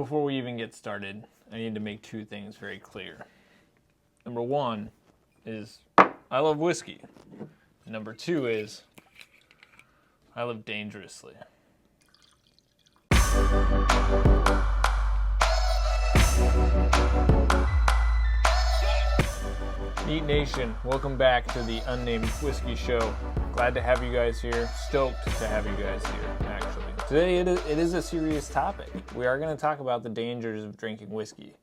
Before we even get started, I need to make two things very clear. Number one is I love whiskey. Number two is I live dangerously. Neat Nation, welcome back to the Unnamed Whiskey Show. Glad to have you guys here. Stoked to have you guys here, actually. Today it is a serious topic. We are going to talk about the dangers of drinking whiskey.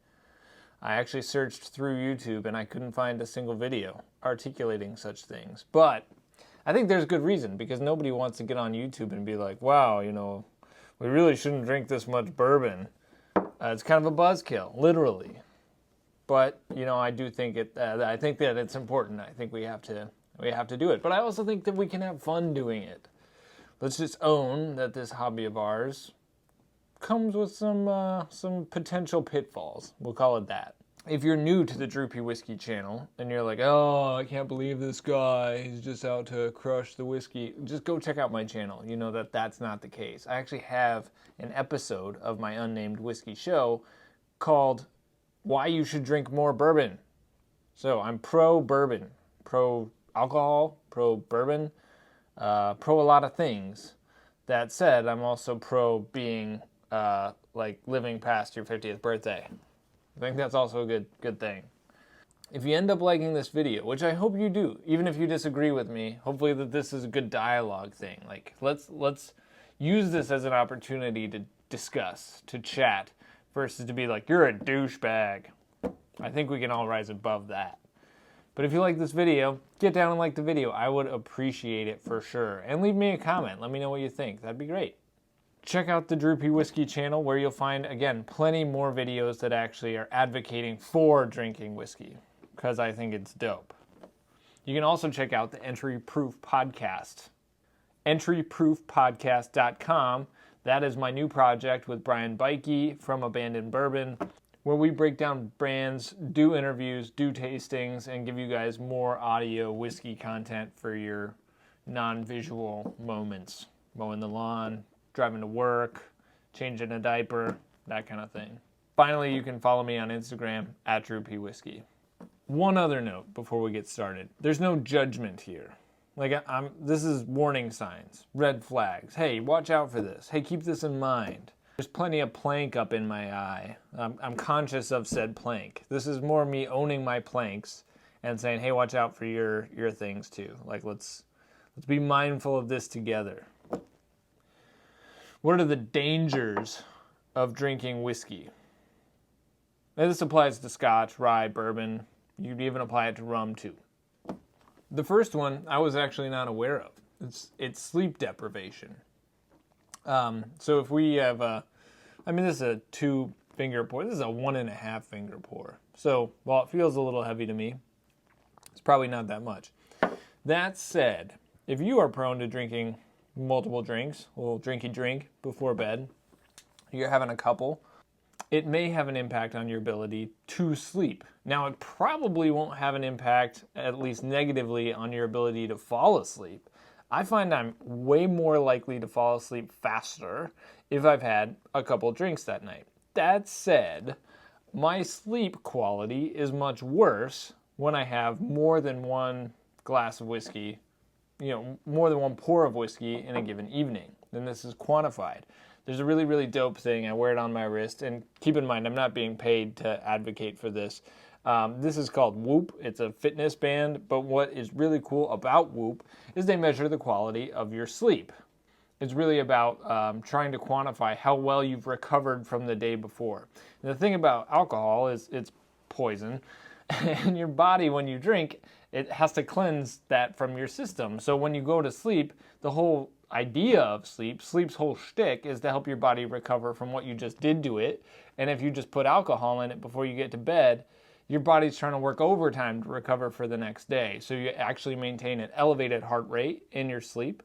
I actually searched through YouTube and I couldn't find a single video articulating such things. But I think there's good reason, because nobody wants to get on YouTube and be like, wow, we really shouldn't drink this much bourbon. It's kind of a buzzkill, literally. But, I do think I think that it's important. I think we have to do it. But I also think that we can have fun doing it. Let's just own that this hobby of ours comes with some potential pitfalls. We'll call it that. If you're new to the Droopy Whiskey channel and you're like, oh, I can't believe this guy, he's just out to crush the whiskey, just go check out my channel. You know that that's not the case. I actually have an episode of my Unnamed Whiskey Show called Why You Should Drink More Bourbon. So I'm pro-bourbon, pro-alcohol, pro-bourbon, pro a lot of things. That said, I'm also pro being living past your 50th birthday. I think that's also a good thing. If you end up liking this video, which I hope you do, even if you disagree with me, hopefully that this is a good dialogue thing. Like let's use this as an opportunity to discuss, to chat, versus to be like, you're a douchebag. I think we can all rise above that. But if you like this video, get down and like the video. I would appreciate it for sure. And leave me a comment. Let me know what you think. That'd be great. Check out the Droopy Whiskey channel, where you'll find, again, plenty more videos that actually are advocating for drinking whiskey, because I think it's dope. You can also check out the Entry Proof Podcast. Entryproofpodcast.com. That is my new project with Brian Bikey from Abandoned Bourbon, where we break down brands, do interviews, do tastings, and give you guys more audio whiskey content for your non-visual moments. Mowing the lawn, driving to work, changing a diaper, that kind of thing. Finally, you can follow me on Instagram at Droopy Whiskey. One other note before we get started. There's no judgment here. This is warning signs, red flags. Hey, watch out for this. Hey, keep this in mind. There's plenty of plank up in my eye. I'm conscious of said plank. This is more me owning my planks and saying, hey, watch out for your things too. Let's be mindful of this together. What are the dangers of drinking whiskey? Now, this applies to scotch, rye, bourbon. You'd even apply it to rum too. The first one I was actually not aware of. It's sleep deprivation. So if we have this is a 2-finger pour. This is a 1.5-finger pour. So while it feels a little heavy to me, it's probably not that much. That said, if you are prone to drinking multiple drinks, a little drinky drink before bed, you're having a couple, it may have an impact on your ability to sleep. Now, it probably won't have an impact, at least negatively, on your ability to fall asleep. I find I'm way more likely to fall asleep faster if I've had a couple drinks that night. That said, my sleep quality is much worse when I have more than one glass of whiskey, more than one pour of whiskey in a given evening. And this is quantified. There's a really, really dope thing. I wear it on my wrist. And keep in mind, I'm not being paid to advocate for this. This is called Whoop. It's a fitness band, but what is really cool about Whoop is they measure the quality of your sleep. It's really about trying to quantify how well you've recovered from the day before. And the thing about alcohol is it's poison, and your body, when you drink, it has to cleanse that from your system. So when you go to sleep, the whole idea of sleep's whole shtick is to help your body recover from what you just did to it. And if you just put alcohol in it before you get to bed, your body's trying to work overtime to recover for the next day. So you actually maintain an elevated heart rate in your sleep,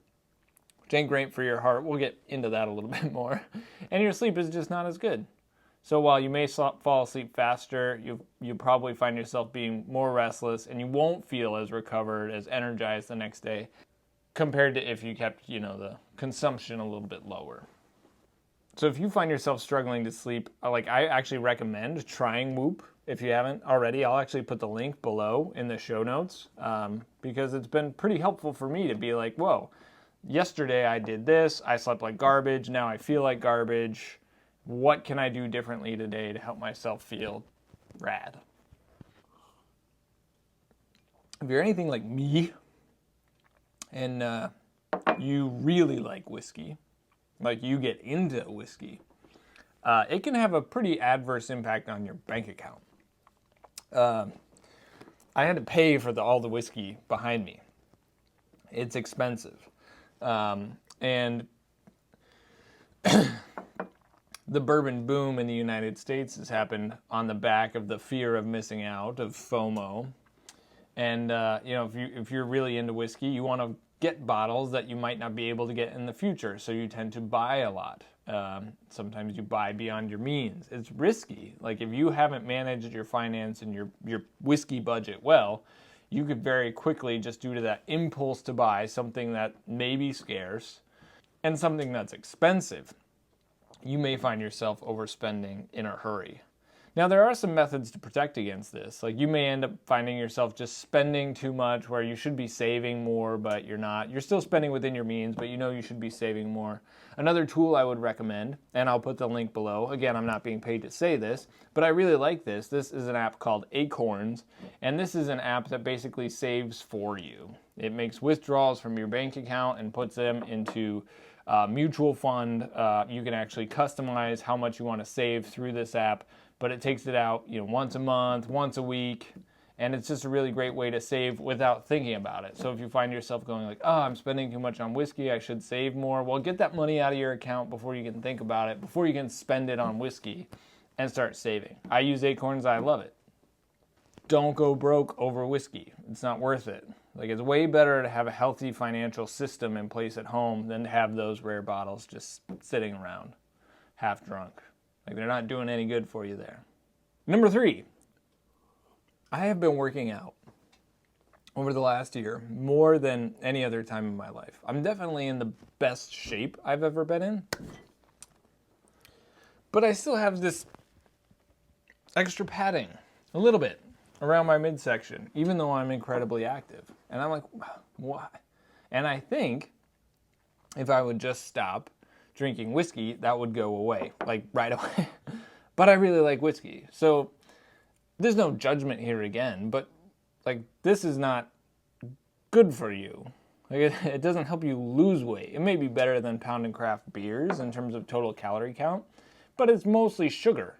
which ain't great for your heart. We'll get into that a little bit more. And your sleep is just not as good. So while you may fall asleep faster, you probably find yourself being more restless, and you won't feel as recovered, as energized the next day, compared to if you kept, the consumption a little bit lower. So if you find yourself struggling to sleep, like I actually recommend trying Whoop if you haven't already. I'll actually put the link below in the show notes because it's been pretty helpful for me to be like, whoa, yesterday I did this, I slept like garbage, now I feel like garbage. What can I do differently today to help myself feel rad? If you're anything like me and you really like whiskey, like you get into whiskey, it can have a pretty adverse impact on your bank account. I had to pay for all the whiskey behind me. It's expensive. And the bourbon boom in the United States has happened on the back of the fear of missing out, of FOMO. And if you're really into whiskey, you want to get bottles that you might not be able to get in the future, so you tend to buy a lot. Sometimes you buy beyond your means. It's risky. Like if you haven't managed your finance and your whiskey budget well, you could very quickly, just due to that impulse to buy something that may be scarce and something that's expensive, you may find yourself overspending in a hurry. Now, there are some methods to protect against this. Like you may end up finding yourself just spending too much where you should be saving more, but you're not. You're still spending within your means, but you know you should be saving more. Another tool I would recommend, and I'll put the link below. Again, I'm not being paid to say this, but I really like this. This is an app called Acorns, and this is an app that basically saves for you. It makes withdrawals from your bank account and puts them into mutual fund. You can actually customize how much you want to save through this app, but it takes it out, once a month, once a week, and it's just a really great way to save without thinking about it. So if you find yourself going like, oh, I'm spending too much on whiskey, I should save more, well, get that money out of your account before you can think about it, before you can spend it on whiskey, and start saving. I use Acorns, I love it. Don't go broke over whiskey. It's not worth it. Like, it's way better to have a healthy financial system in place at home than to have those rare bottles just sitting around, half drunk. Like, they're not doing any good for you there. Number 3, I have been working out over the last year more than any other time in my life. I'm definitely in the best shape I've ever been in. But I still have this extra padding, a little bit, around my midsection, even though I'm incredibly active. And I'm like, why? And I think if I would just stop drinking whiskey, that would go away, like right away. But I really like whiskey. So there's no judgment here again, but like this is not good for you. Like it doesn't help you lose weight. It may be better than pound and craft beers in terms of total calorie count, but it's mostly sugar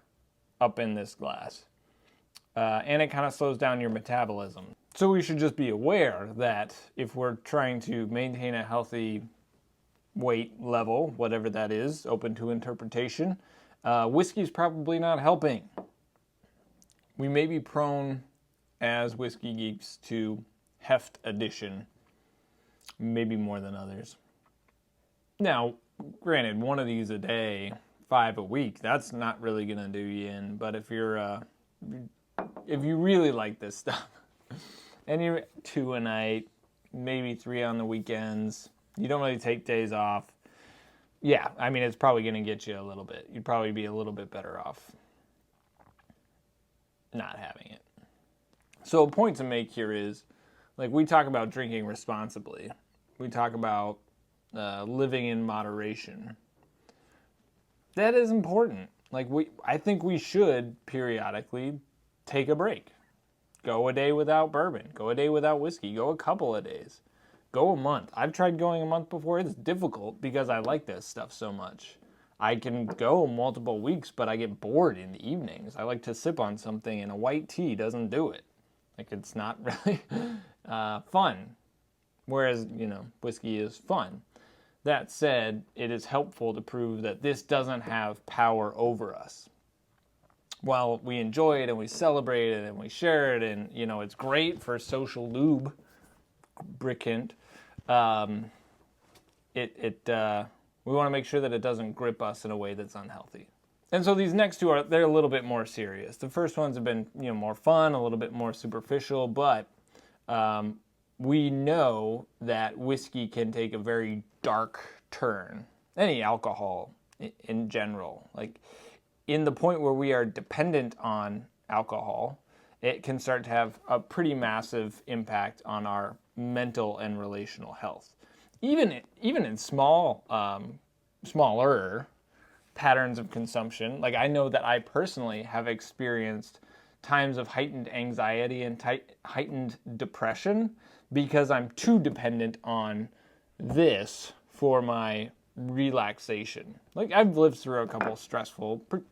up in this glass. And it kind of slows down your metabolism. So we should just be aware that if we're trying to maintain a healthy weight level, whatever that is, open to interpretation, whiskey's probably not helping. We may be prone as whiskey geeks to heft addition, maybe more than others. Now, granted, one of these a day, 5 a week, that's not really going to do you in, but if you really like this stuff, and you're 2 a night, maybe 3 on the weekends, you don't really take days off, yeah, I mean, it's probably going to get you a little bit. You'd probably be a little bit better off not having it. So a point to make here is, like, we talk about drinking responsibly. We talk about living in moderation. That is important. Like, I think we should periodically take a break. Go a day without bourbon. Go a day without whiskey. Go a couple of days. Go a month. I've tried going a month before. It's difficult because I like this stuff so much. I can go multiple weeks, but I get bored in the evenings. I like to sip on something, and a white tea doesn't do it. Like, it's not really fun. Whereas, whiskey is fun. That said, it is helpful to prove that this doesn't have power over us. While we enjoy it and we celebrate it and we share it and, it's great for social lubricant, we want to make sure that it doesn't grip us in a way that's unhealthy. And so these next two they're a little bit more serious. The first ones have been, more fun, a little bit more superficial, but we know that whiskey can take a very dark turn. Any alcohol in general. Like, in the point where we are dependent on alcohol, it can start to have a pretty massive impact on our mental and relational health. Even in smaller patterns of consumption, like I know that I personally have experienced times of heightened anxiety and heightened depression because I'm too dependent on this for my relaxation. Like, I've lived through a couple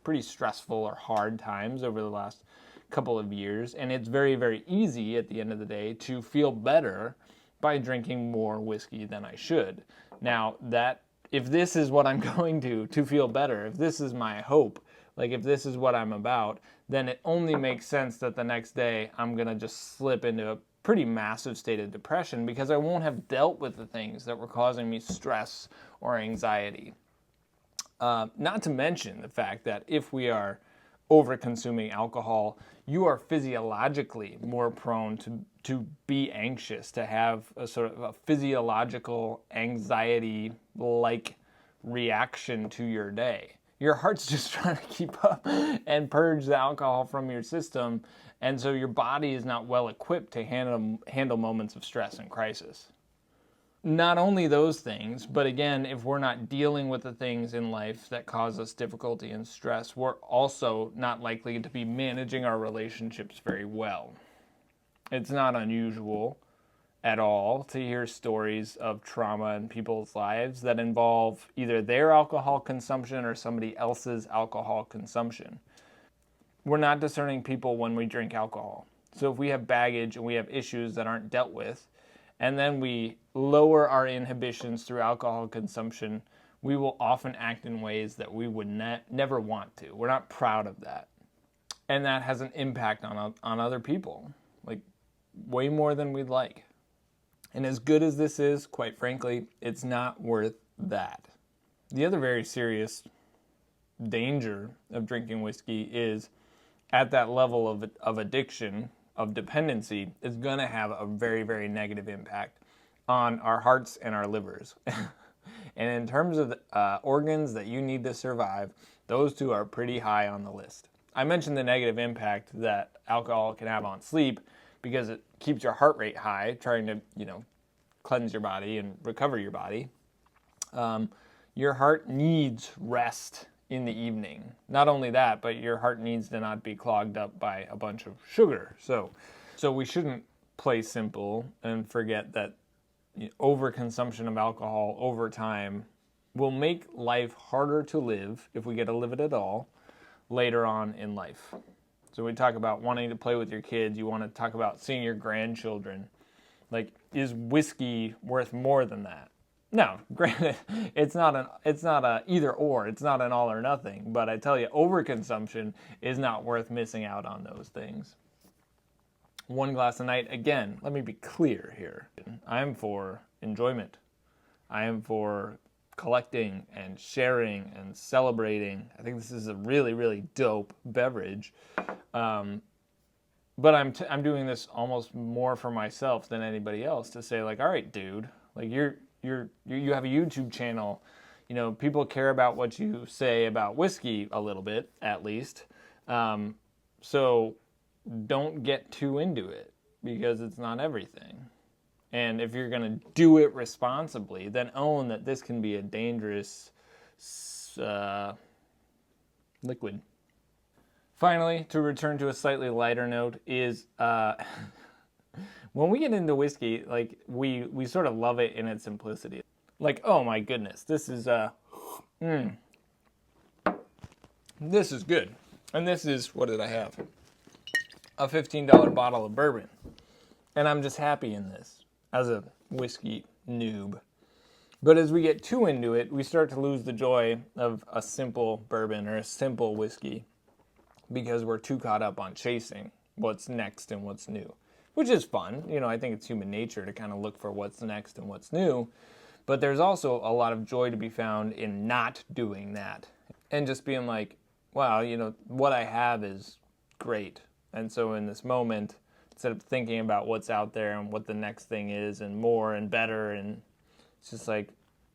pretty stressful or hard times over the last couple of years, and it's very, very easy at the end of the day to feel better by drinking more whiskey than I should. Now, that if this is what I'm going to feel better, if this is my hope, like if this is what I'm about, then it only makes sense that the next day I'm gonna just slip into a pretty massive state of depression because I won't have dealt with the things that were causing me stress or anxiety. Not to mention the fact that if we are over-consuming alcohol, you are physiologically more prone to be anxious, to have a sort of a physiological anxiety-like reaction to your day. Your heart's just trying to keep up and purge the alcohol from your system, and so your body is not well equipped to handle moments of stress and crisis. Not only those things, but again, if we're not dealing with the things in life that cause us difficulty and stress, we're also not likely to be managing our relationships very well. It's not unusual at all to hear stories of trauma in people's lives that involve either their alcohol consumption or somebody else's alcohol consumption. We're not discerning people when we drink alcohol. So if we have baggage and we have issues that aren't dealt with, and then we lower our inhibitions through alcohol consumption, we will often act in ways that we would never want to. We're not proud of that. And that has an impact on other people, like way more than we'd like. And as good as this is, quite frankly, it's not worth that. The other very serious danger of drinking whiskey is at that level of addiction, of dependency, is going to have a very, very negative impact on our hearts and our livers. And in terms of organs that you need to survive, those two are pretty high on the list. I mentioned the negative impact that alcohol can have on sleep because it keeps your heart rate high, trying to, cleanse your body and recover your body. Your heart needs rest in the evening. Not only that, but your heart needs to not be clogged up by a bunch of sugar. So we shouldn't play simple and forget that overconsumption of alcohol over time will make life harder to live, if we get to live it at all, later on in life. So we talk about wanting to play with your kids. You want to talk about seeing your grandchildren. Like, is whiskey worth more than that? No, granted, it's not a either or. It's not an all or nothing. But I tell you, overconsumption is not worth missing out on those things. One glass a night, again, let me be clear here. I am for enjoyment. I am for collecting and sharing and celebrating. I think this is a really, really dope beverage. But I'm doing this almost more for myself than anybody else, to say, like, all right, dude, like you have a YouTube channel, people care about what you say about whiskey a little bit, at least. So don't get too into it, because it's not everything. And if you're going to do it responsibly, then own that this can be a dangerous liquid. Finally, to return to a slightly lighter note, is when we get into whiskey, like we sort of love it in its simplicity. Like, oh my goodness, this is this is good. And this is, what did I have? A $15 bottle of bourbon. And I'm just happy in this as a whiskey noob. But as we get too into it, we start to lose the joy of a simple bourbon or a simple whiskey, because we're too caught up on chasing what's next and what's new, which is fun. I think it's human nature to kind of look for what's next and what's new. But there's also a lot of joy to be found in not doing that and just being like, wow, what I have is great. And so in this moment, instead of thinking about what's out there and what the next thing is and more and better, and it's just like,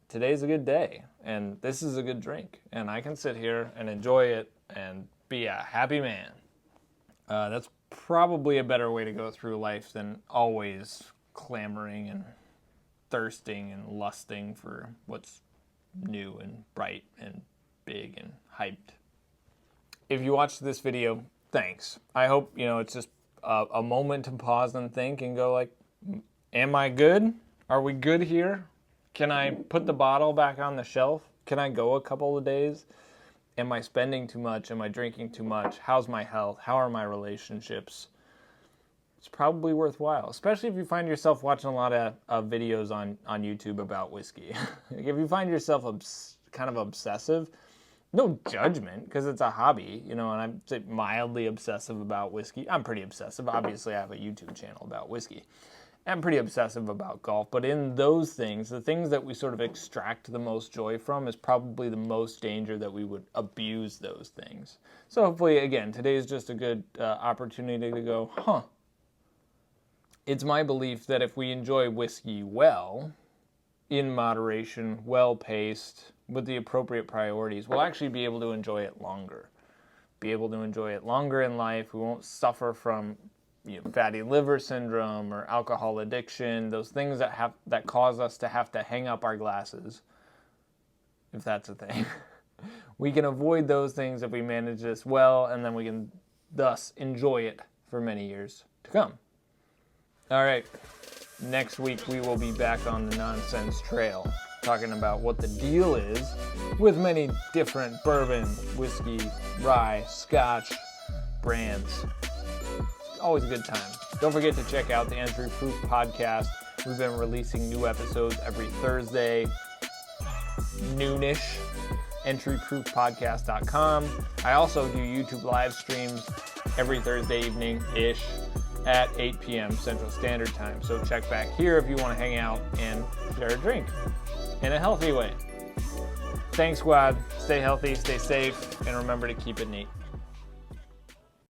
today's a good day, and this is a good drink, and I can sit here and enjoy it and be a happy man. That's probably a better way to go through life than always clamoring and thirsting and lusting for what's new and bright and big and hyped. If you watched this video, thanks. I hope, it's just a moment to pause and think and go like, am I good? Are we good here? Can I put the bottle back on the shelf? Can I go a couple of days? Am I spending too much? Am I drinking too much? How's my health? How are my relationships? It's probably worthwhile, especially if you find yourself watching a lot of videos on YouTube about whiskey. If you find yourself kind of obsessive, no judgment, because it's a hobby, and I'm mildly obsessive about whiskey. I'm pretty obsessive. Obviously, I have a YouTube channel about whiskey. I'm pretty obsessive about golf, but in those things, the things that we sort of extract the most joy from is probably the most danger that we would abuse those things. So hopefully, again, today is just a good opportunity to go, It's my belief that if we enjoy whiskey well, in moderation, well-paced, with the appropriate priorities, we'll actually be able to enjoy it longer. Be able to enjoy it longer in life. We won't suffer from fatty liver syndrome or alcohol addiction, those things that cause us to have to hang up our glasses, if that's a thing. We can avoid those things if we manage this well, and then we can thus enjoy it for many years to come. All right, next week we will be back on the nonsense trail, talking about what the deal is with many different bourbon, whiskey, rye, scotch brands. Always a good time. Don't forget to check out the Entry Proof Podcast. We've been releasing new episodes every Thursday, noonish. entryproofpodcast.com. I also do YouTube live streams every Thursday evening-ish at 8 p.m. Central Standard Time. So check back here if you want to hang out and share a drink in a healthy way. Thanks, squad. Stay healthy, stay safe, and remember to keep it neat.